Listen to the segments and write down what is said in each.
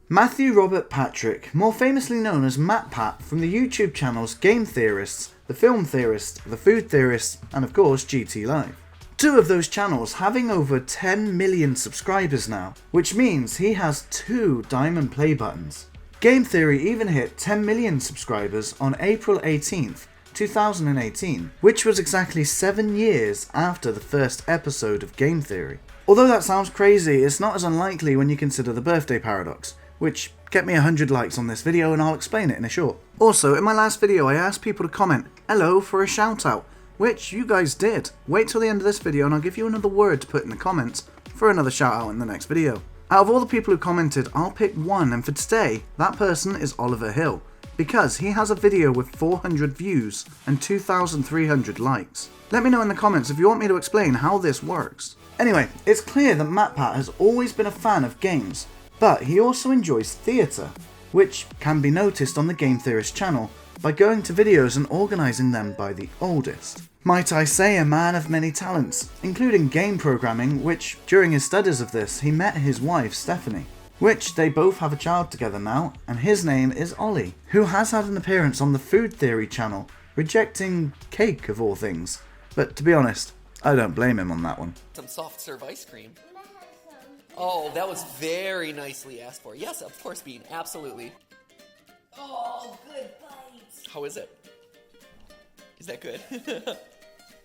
Matthew Robert Patric, more famously known as MatPat from the YouTube channels Game Theorists, the Film Theorist, the Food Theorist, and of course GTLive. Two of those channels having over 10 million subscribers now, which means he has 2 diamond play buttons. Game Theory even hit 10 million subscribers on April 18th, 2018, which was exactly 7 years after the first episode of Game Theory. Although that sounds crazy, it's not as unlikely when you consider the birthday paradox, which get me 100 likes on this video and I'll explain it in a short. Also, in my last video I asked people to comment "hello" for a shout out, which you guys did. Wait till the end of this video and I'll give you another word to put in the comments for another shout out in the next video. Out of all the people who commented, I'll pick one, and for today, that person is Oliver Hill, because he has a video with 400 views and 2,300 likes. Let me know in the comments if you want me to explain how this works. Anyway, it's clear that MatPat has always been a fan of games, but he also enjoys theatre, which can be noticed on the Game Theorist channel by going to videos and organising them by the oldest. Might I say a man of many talents, including game programming, which during his studies of this he met his wife Stephanie, which they both have a child together now, and his name is Ollie, who has had an appearance on the Food Theory channel, rejecting cake of all things, but to be honest, I don't blame him on that one. Some soft serve ice cream. Oh, that was very nicely asked for. Yes, of course, Bean, absolutely. Oh, good bites. How is it? Is that good?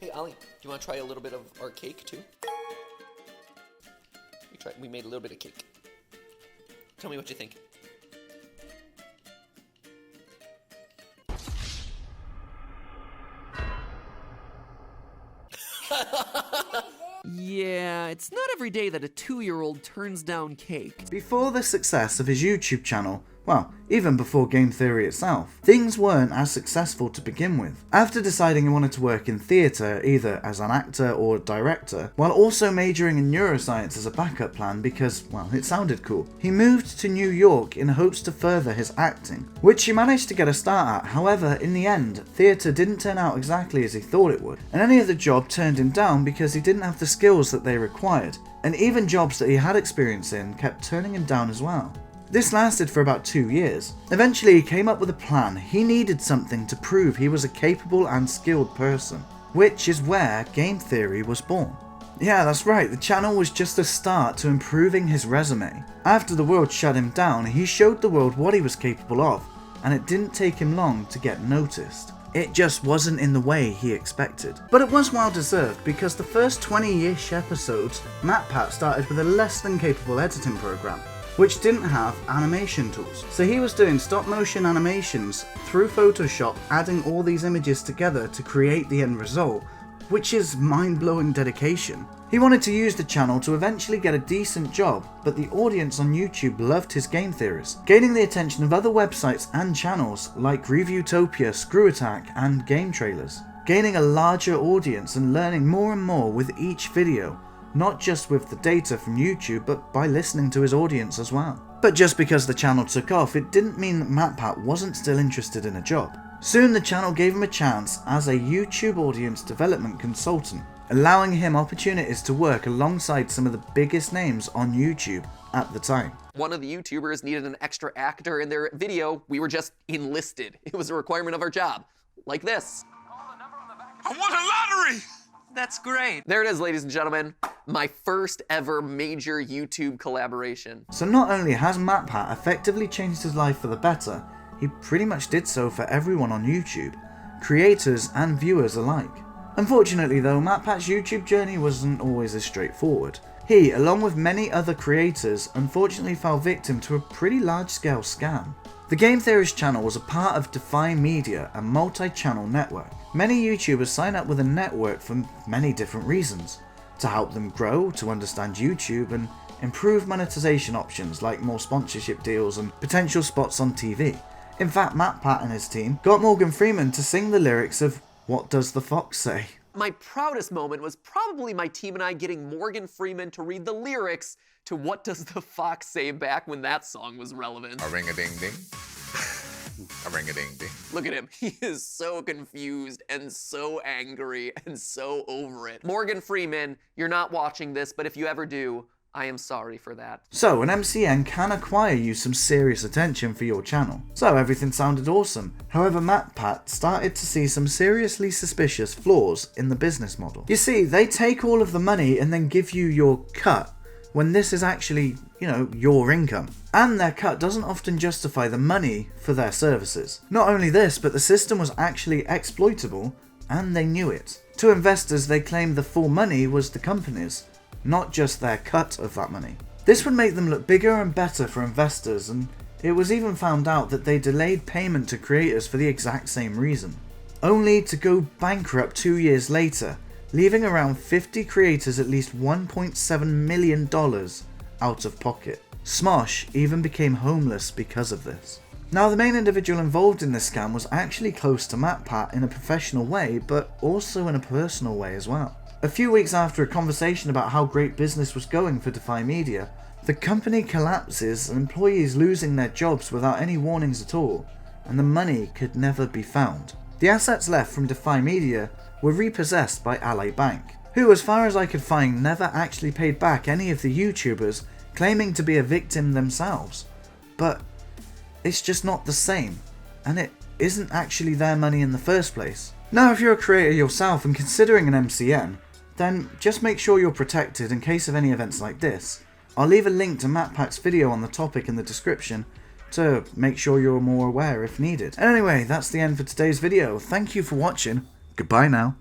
Hey, Ollie, do you want to try a little bit of our cake, too? We made a little bit of cake. Tell me what you think. Yeah, it's not every day that a 2-year-old turns down cake. Before the success of his YouTube channel, well, even before Game Theory itself, things weren't as successful to begin with. After deciding he wanted to work in theatre, either as an actor or director, while also majoring in neuroscience as a backup plan because, well, it sounded cool, he moved to New York in hopes to further his acting, which he managed to get a start at. However, in the end, theatre didn't turn out exactly as he thought it would, and any other job turned him down because he didn't have the skills that they required, and even jobs that he had experience in kept turning him down as well. This lasted for about 2 years. Eventually he came up with a plan. He needed something to prove he was a capable and skilled person, which is where Game Theory was born. Yeah, that's right, the channel was just a start to improving his resume. After the world shut him down, he showed the world what he was capable of, and it didn't take him long to get noticed. It just wasn't in the way he expected. But it was well deserved, because the first 20-ish episodes, MatPat started with a less than capable editing program, which didn't have animation tools. So he was doing stop motion animations through Photoshop, adding all these images together to create the end result, which is mind-blowing dedication. He wanted to use the channel to eventually get a decent job, but the audience on YouTube loved his Game Theorist, gaining the attention of other websites and channels like Reviewtopia, Screw Attack, and Game Trailers, gaining a larger audience and learning more and more with each video, not just with the data from YouTube, but by listening to his audience as well. But just because the channel took off, it didn't mean that MatPat wasn't still interested in a job. Soon the channel gave him a chance as a YouTube audience development consultant, allowing him opportunities to work alongside some of the biggest names on YouTube at the time. One of the YouTubers needed an extra actor in their video. We were just enlisted. It was a requirement of our job. Like this. I won a lottery! That's great. There it is, ladies and gentlemen. My first ever major YouTube collaboration. So not only has MatPat effectively changed his life for the better, he pretty much did so for everyone on YouTube, creators and viewers alike. Unfortunately though, MatPat's YouTube journey wasn't always as straightforward. He, along with many other creators, unfortunately fell victim to a pretty large-scale scam. The Game Theorist channel was a part of Defy Media, a multi-channel network. Many YouTubers sign up with a network for many different reasons. To help them grow, to understand YouTube, and improve monetization options like more sponsorship deals and potential spots on TV. In fact, MatPat and his team got Morgan Freeman to sing the lyrics of "What Does the Fox Say?" My proudest moment was probably my team and I getting Morgan Freeman to read the lyrics to "What Does the Fox Say" back when that song was relevant. A ring-a-ding-ding. A ring-a-ding-ding. Look at him. He is so confused and so angry and so over it. Morgan Freeman, you're not watching this, but if you ever do, I am sorry for that. So an MCN can acquire you some serious attention for your channel. So everything sounded awesome. However, MatPat started to see some seriously suspicious flaws in the business model. You see, they take all of the money and then give you your cut, when this is actually, your income. And their cut doesn't often justify the money for their services. Not only this, but the system was actually exploitable, and they knew it. To investors, they claimed the full money was the company's, not just their cut of that money. This would make them look bigger and better for investors, and it was even found out that they delayed payment to creators for the exact same reason, only to go bankrupt 2 years later, leaving around 50 creators at least $1.7 million out of pocket. Smosh even became homeless because of this. Now, the main individual involved in this scam was actually close to MatPat in a professional way, but also in a personal way as well. A few weeks after a conversation about how great business was going for Defy Media, the company collapses and employees losing their jobs without any warnings at all, and the money could never be found. The assets left from Defy Media were repossessed by Ally Bank, who, as far as I could find, never actually paid back any of the YouTubers claiming to be a victim themselves. But it's just not the same, and it isn't actually their money in the first place. Now, if you're a creator yourself and considering an MCN, then just make sure you're protected in case of any events like this. I'll leave a link to MatPat's video on the topic in the description to make sure you're more aware if needed. Anyway, that's the end for today's video. Thank you for watching. Goodbye now.